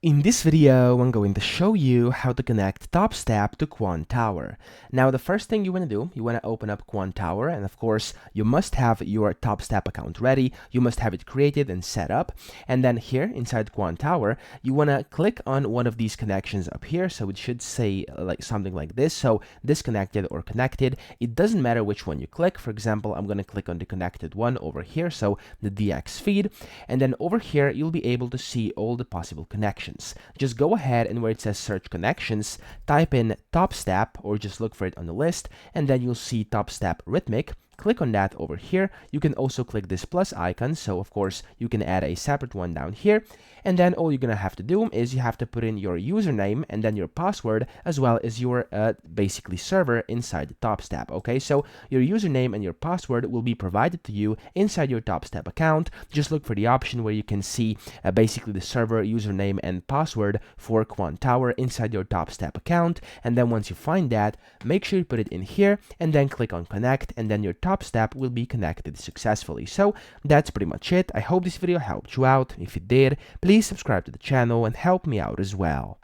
In this video, I'm going to show you how to connect Topstep to Quantower. Now, the first thing you want to do, you want to open up Quantower, and of course, you must have your Topstep account ready. You must have it created and set up. And then here, inside Quantower, you want to click on one of these connections up here. So it should say like something like this. So disconnected or connected. It doesn't matter which one you click. For example, I'm going to click on the connected one over here, so the DX feed. And then over here, you'll be able to see all the possible connections. Just go ahead and where it says search connections, type in Topstep or just look for it on the list, and then you'll see Topstep Rhythmic. Click on that over here. You can also click this plus icon, so of course you can add a separate one down here, and then all you're gonna have to do is you have to put in your username and then your password as well as your basically server inside the Topstep. Okay, so your username and your password will be provided to you inside your Topstep account. Just look for the option where you can see basically the server username and password for Quantower inside your Topstep account, and then once you find that, make sure you put it in here and then click on connect, and then your Topstep will be connected successfully. So that's pretty much it. I hope this video helped you out. If it did, please subscribe to the channel and help me out as well.